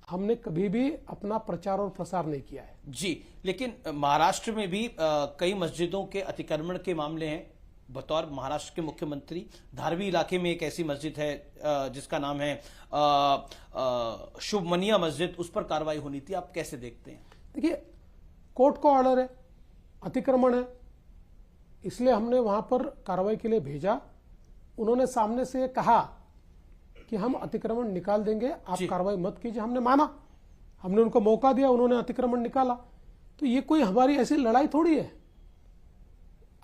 हमने कभी भी अपना प्रचार और प्रसार नहीं किया है। जी, लेकिन महाराष्ट्र में भी कई मस्जिदों के अतिक्रमण के मामले हैं। बतौर महाराष्ट्र के मुख्यमंत्री धारवी इलाके में एक ऐसी मस्जिद है जिसका नाम है शुभमनिया मस्जिद, उस पर कार्रवाई होनी थी। आप कैसे देखते हैं? देखिए, कोर्ट का ऑर्डर है, अतिक्रमण है, इसलिए हमने वहां पर कार्रवाई के लिए भेजा। उन्होंने सामने से कहा कि हम अतिक्रमण निकाल देंगे, आप कार्रवाई मत कीजिए। हमने माना, हमने उनको मौका दिया, उन्होंने अतिक्रमण निकाला। तो ये कोई हमारी ऐसी लड़ाई थोड़ी है।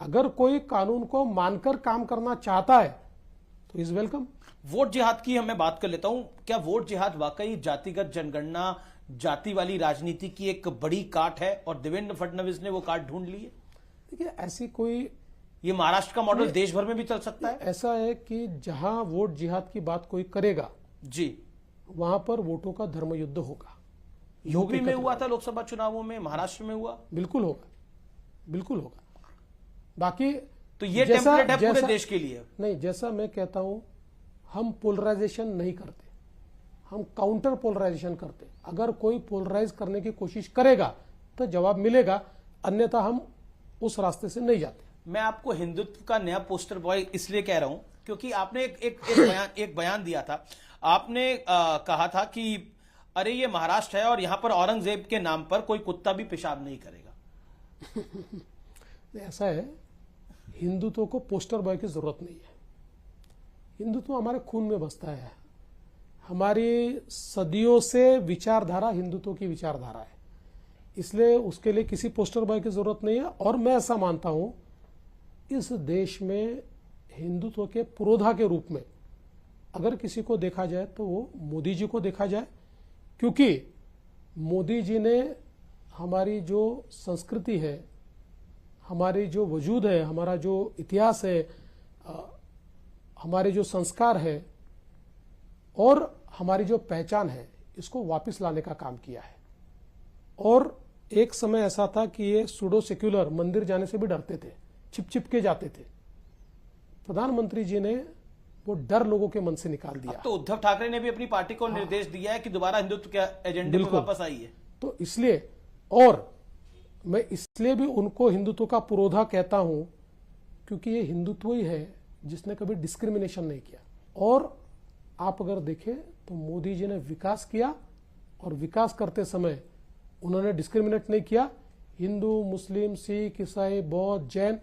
अगर कोई कानून को मानकर काम करना चाहता है तो इज वेलकम। वोट जिहाद की मैं बात कर लेता हूं। क्या वोट जिहाद वाकई जातिगत जनगणना, जाति वाली राजनीति की एक बड़ी काट है और देवेंद्र फडणवीस ने वो काट ढूंढ ली है? देखिए, ऐसी कोई, ये महाराष्ट्र का मॉडल देश भर में भी चल सकता है। ऐसा है कि जहां वोट जिहाद की बात कोई करेगा जी, वहां पर वोटों का धर्म युद्ध होगा। यूपी में हुआ था लोकसभा चुनावों में, महाराष्ट्र में हुआ, बिल्कुल होगा, बिल्कुल होगा। बाकी तो ये टेम्पलेट है पूरे देश के लिए। नहीं, जैसा मैं कहता हूं, हम पोलराइजेशन नहीं करते, हम काउंटर पोलराइजेशन करते। अगर कोई पोलराइज करने की कोशिश करेगा तो जवाब मिलेगा, अन्यथा हम उस रास्ते से नहीं जाते। मैं आपको हिंदुत्व का नया पोस्टर बॉय इसलिए कह रहा हूं क्योंकि आपने एक बयान दिया था। आपने कहा था कि अरे ये महाराष्ट्र है और यहां पर औरंगजेब के नाम पर कोई कुत्ता भी पेशाब नहीं करेगा। ऐसा है, हिंदुत्व को पोस्टर बॉय की जरूरत नहीं है। हिंदुत्व हमारे खून में बसता है। हमारी सदियों से विचारधारा हिंदुत्व की विचारधारा है, इसलिए उसके लिए किसी पोस्टर बॉय की जरूरत नहीं है। और मैं ऐसा मानता हूं, इस देश में हिंदुत्व के पुरोधा के रूप में अगर किसी को देखा जाए तो वो मोदी जी को देखा जाए, क्योंकि मोदी जी ने हमारी जो संस्कृति है, हमारी जो वजूद है, हमारा जो इतिहास है, हमारे जो संस्कार है और हमारी जो पहचान है, इसको वापस लाने का काम किया है। और एक समय ऐसा था कि ये सूडो सेक्युलर मंदिर जाने से भी डरते थे, छिप के जाते थे। प्रधानमंत्री जी ने वो डर लोगों के मन से निकाल दिया। तो उद्धव ठाकरे ने भी अपनी पार्टी को निर्देश दिया है कि दोबारा हिंदुत्व के एजेंडे पर वापस आई है। तो इसलिए, और मैं इसलिए भी उनको हिंदुत्व का पुरोधा कहता हूं क्योंकि ये हिंदुत्व ही है जिसने कभी डिस्क्रिमिनेशन नहीं किया। और आप अगर देखें तो मोदी जी ने विकास किया और विकास करते समय उन्होंने डिस्क्रिमिनेट नहीं किया। हिंदू, मुस्लिम, सिख, ईसाई, बौद्ध, जैन,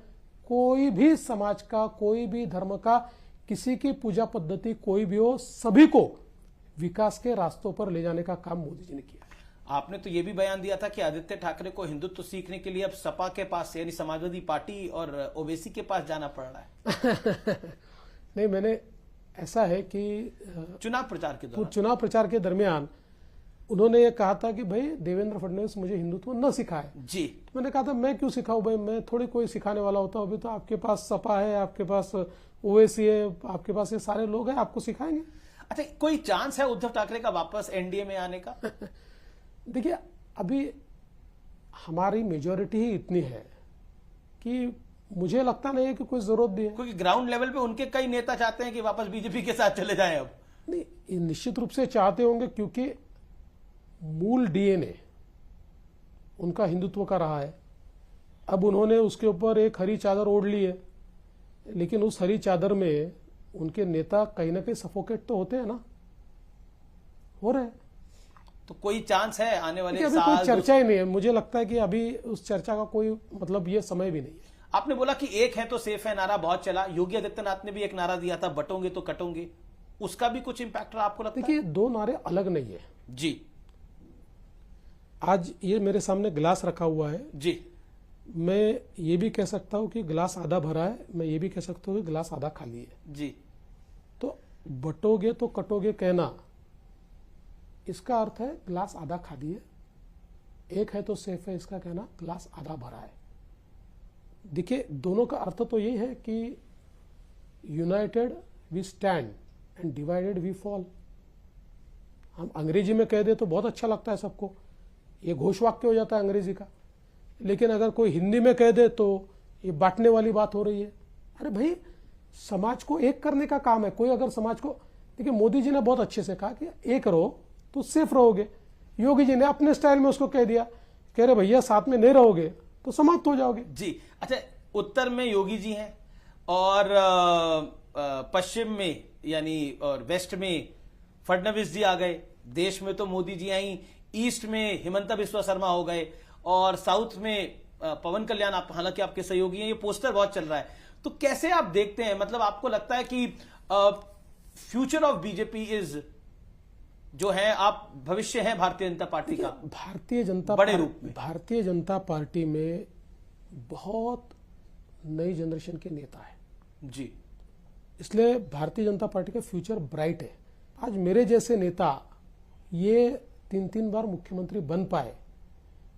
कोई भी समाज का, कोई भी धर्म का, किसी की पूजा पद्धति कोई भी हो, सभी को विकास के रास्तों पर ले जाने का काम मोदी जी ने किया। आपने तो यह भी बयान दिया था कि आदित्य ठाकरे को हिंदुत्व सीखने के लिए अब सपा के पास यानी समाजवादी पार्टी और ओवैसी के पास जाना पड़ रहा है। नहीं, मैंने, ऐसा है कि चुनाव प्रचार के दरमियान उन्होंने ये कहा था कि भाई देवेंद्र फडणवीस मुझे हिंदुत्व न सिखाए। जी, मैंने कहा था मैं क्यों सिखाऊं भाई, मैं थोड़ी कोई सिखाने वाला होता हूं। अभी तो आपके पास सपा है, आपके पास ओवैसी है, आपके पास ये सारे लोग हैं, आपको सिखाएंगे। अच्छा, कोई चांस है उद्धव ठाकरे का वापस एनडीए में आने का? देखिए, अभी हमारी मेजोरिटी ही इतनी है कि मुझे लगता नहीं है कि कोई जरूरत भी है, क्योंकि ग्राउंड लेवल पे उनके कई नेता चाहते हैं कि वापस बीजेपी के साथ चले जाएं। अब नहीं, निश्चित रूप से चाहते होंगे क्योंकि मूल डीएनए उनका हिंदुत्व का रहा है। अब उन्होंने उसके ऊपर एक हरी चादर ओढ़ ली है, लेकिन उस हरी चादर में उनके नेता कहीं ना कहीं सफोकेट तो होते हैं ना, हो रहे हैं। तो कोई चांस है आने वाले अभी साल? कोई चर्चा ही नहीं है। मुझे लगता है कि अभी उस चर्चा का कोई मतलब ये समय भी नहीं है। आपने बोला कि एक है तो सेफ है नारा बहुत चला। योगी आदित्यनाथ ने भी एक नारा दिया था, बटोगे तो कटोगे। उसका भी कुछ इंपैक्ट रहा आपको लगता है? देखिए, दो नारे अलग नहीं है जी। आज ये मेरे सामने गिलास रखा हुआ है जी, मैं ये भी कह सकता हूं कि गिलास आधा भरा है, मैं ये भी कह सकता हूं कि गिलास आधा खाली है। जी, तो बटोगे तो कटोगे कहना, इसका अर्थ है गिलास आधा खाली है। एक है तो सेफ है, इसका कहना गिलास आधा भरा है। देखिए, दोनों का अर्थ तो यही है कि united we stand and divided we fall. हम अंग्रेजी में कह दे तो बहुत अच्छा लगता है सबको, ये घोषवाक्य हो जाता है अंग्रेजी का। लेकिन अगर कोई हिंदी में कह दे तो ये बांटने वाली बात हो रही है। अरे भाई, समाज को एक करने का काम है। कोई अगर समाज को, देखिए मोदी जी ने बहुत अच्छे से कहा कि एक रहो तो सेफ रहोगे। योगी जी ने अपने स्टाइल में उसको कह दिया, कह रहे भैया साथ में नहीं रहोगे तो समाप्त हो जाओगे। जी अच्छा, उत्तर में योगी जी हैं और पश्चिम में यानी और वेस्ट में फडणवीस जी आ गए, देश में तो मोदी जी आई, ईस्ट में हिमंता बिस्वा शर्मा हो गए और साउथ में पवन कल्याण, आप हालांकि आपके सहयोगी हैं। ये पोस्टर बहुत चल रहा है, तो कैसे आप देखते हैं, मतलब आपको लगता है कि फ्यूचर ऑफ बीजेपी इज जो है, आप भविष्य हैं भारतीय जनता पार्टी का भारतीय जनता बड़े रूप में? भारतीय जनता पार्टी में बहुत नई जनरेशन के नेता है जी, इसलिए भारतीय जनता पार्टी का फ्यूचर ब्राइट है। आज मेरे जैसे नेता ये 3-3 बार मुख्यमंत्री बन पाए,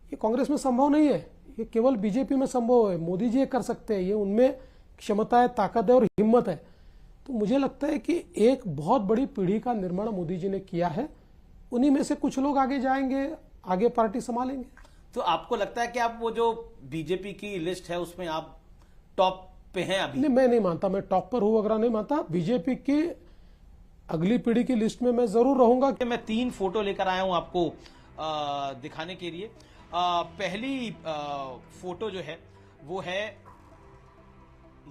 ये कांग्रेस में संभव नहीं है, ये केवल बीजेपी में संभव है। मोदी जी ये कर सकते हैं, ये उनमें क्षमता है, ताकत है और हिम्मत है। तो मुझे लगता है कि एक बहुत बड़ी पीढ़ी का निर्माण मोदी जी ने किया है, उन्हीं में से कुछ लोग आगे जाएंगे, आगे पार्टी संभालेंगे। तो आपको लगता है कि आप वो जो बीजेपी की लिस्ट है उसमें आप टॉप पे हैं अभी? नहीं, मैं नहीं मानता मैं टॉप पर हूं वगैरह नहीं मानता। बीजेपी की अगली पीढ़ी की लिस्ट में मैं जरूर रहूंगा। मैं 3 फोटो लेकर आया हूं आपको दिखाने के लिए। पहली फोटो जो है वो है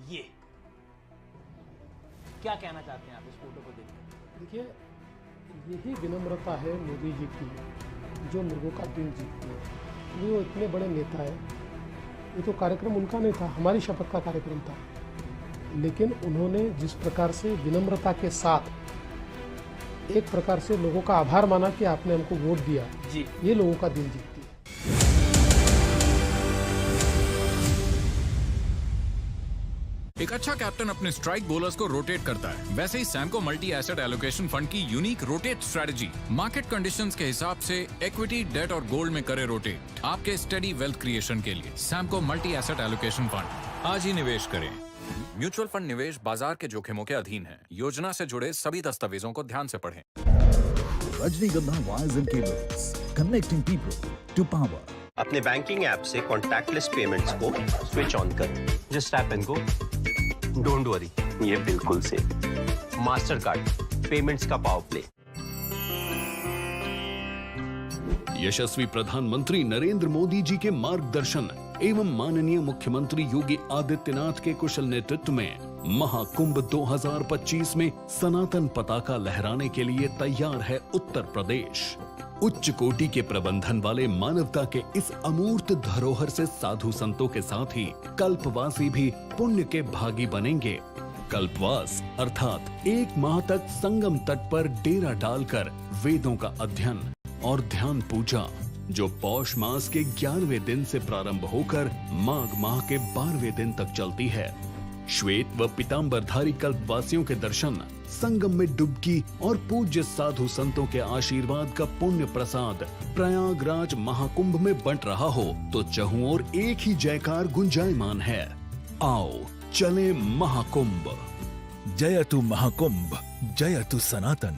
ये, क्या कहना चाहते हैं आप इस फोटो को देखकर? देखिए, यही विनम्रता है मोदी जी की जो लोगों का दिल जीतती है। वो इतने बड़े नेता है, ये तो कार्यक्रम उनका नहीं था, हमारी शपथ का कार्यक्रम था, लेकिन उन्होंने जिस प्रकार से विनम्रता के साथ एक प्रकार से लोगों का आभार माना कि आपने हमको वोट दिया जी, ये लोगों का दिल जीतती है। एक अच्छा कैप्टन अपने स्ट्राइक बॉलर्स को रोटेट करता है, वैसे ही Samco multi asset allocation fund की unique rotate strategy market conditions के हिसाब से इक्विटी, डेट और गोल्ड में करे रोटेट आपके स्टडी वेल्थ क्रिएशन के लिए। Samco multi asset allocation fund, आज ही निवेश करें। म्यूचुअल फंड निवेश बाजार के जोखिमों के अधीन है। योजना से जुड़े सभी दस्तावेजों को ध्यान से पढ़ें। Rajnigandha wires and cables, connecting people to power. अपने बैंकिंग ऐप से कॉन्टैक्टलेस पेमेंट्स को स्विच ऑन कर, just tap and go. Don't worry, ये बिल्कुल सेफ। मास्टर कार्ड पेमेंट्स का पावर प्ले। यशस्वी प्रधानमंत्री नरेंद्र मोदी जी के मार्गदर्शन एवं माननीय मुख्यमंत्री योगी आदित्यनाथ के कुशल नेतृत्व में महाकुंभ 2025 में सनातन पताका लहराने के लिए तैयार है उत्तर प्रदेश। उच्च कोटि के प्रबंधन वाले मानवता के इस अमूर्त धरोहर से साधु संतों के साथ ही कल्पवासी भी पुण्य के भागी बनेंगे। कल्पवास अर्थात 1 माह तक संगम तट पर डेरा डालकर वेदों का अध्ययन और ध्यान पूजा, जो पौष मास के 11वें दिन से प्रारंभ होकर माघ माह के 12वें दिन तक चलती है। श्वेत व पीतांबरधारी कल्पवासियों के दर्शन, संगम में डुबकी और पूज्य साधु संतों के आशीर्वाद का पुण्य प्रसाद प्रयागराज महाकुंभ में बंट रहा हो तो चहुं ओर एक ही जयकार गुंजायमान है। आओ चले महाकुंभ। जयतु महाकुंभ, जयतु सनातन।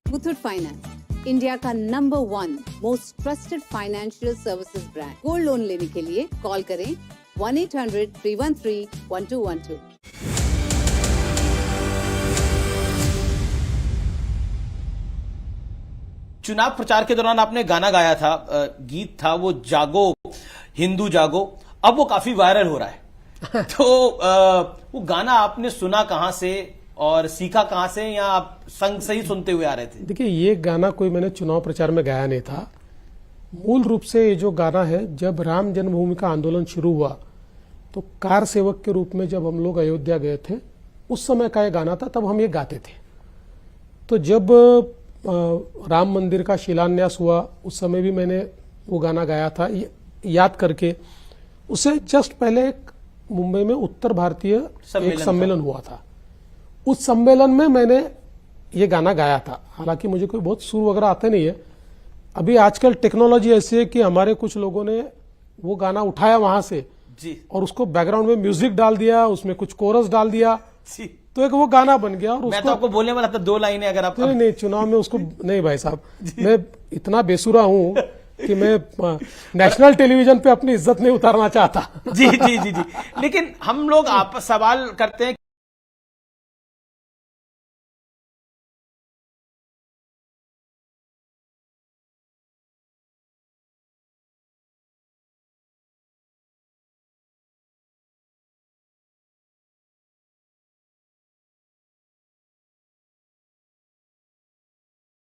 मुथूट फाइनेंस, इंडिया का number 1 most trusted financial services brand. Gold loan लेने के लिए कॉल करें 1-800-313-1212। चुनाव प्रचार के दौरान आपने गाना गाया था, गीत था वो जागो हिंदू जागो, अब वो काफी वायरल हो रहा है। तो वो गाना आपने सुना कहां से और सीखा कहां से, या आप संग से ही सुनते हुए आ रहे थे? देखिए, ये गाना कोई मैंने चुनाव प्रचार में गाया नहीं था। मूल रूप से ये जो गाना है, जब राम जन्मभूमि का आंदोलन शुरू हुआ तो कार सेवक के रूप में जब हम लोग अयोध्या गए थे, उस समय का ये गाना था, तब हम ये गाते थे। तो जब राम मंदिर का शिलान्यास हुआ उस समय भी मैंने वो गाना गाया था याद करके। उससे जस्ट पहले एक मुंबई में उत्तर भारतीय एक सम्मेलन हुआ था, उस सम्मेलन में मैंने ये गाना गाया था। हालांकि मुझे कोई बहुत सुर वगैरह आते नहीं है। अभी आजकल टेक्नोलॉजी ऐसी है कि हमारे कुछ लोगों ने वो गाना उठाया वहां से जी, और उसको बैकग्राउंड में म्यूजिक डाल दिया, उसमें कुछ कोरस डाल दिया जी, तो एक वो गाना बन गया। और मैं तो आपको बोलने वाला था 2 लाइनें, अगर आप नहीं चुनाव में उसको नहीं भाई साहब, मैं इतना बेसुरा हूं कि मैं नेशनल टेलीविजन पे अपनी इज्जत नहीं उतारना चाहता। जी जी जी जी, लेकिन हम लोग आप सवाल करते हैं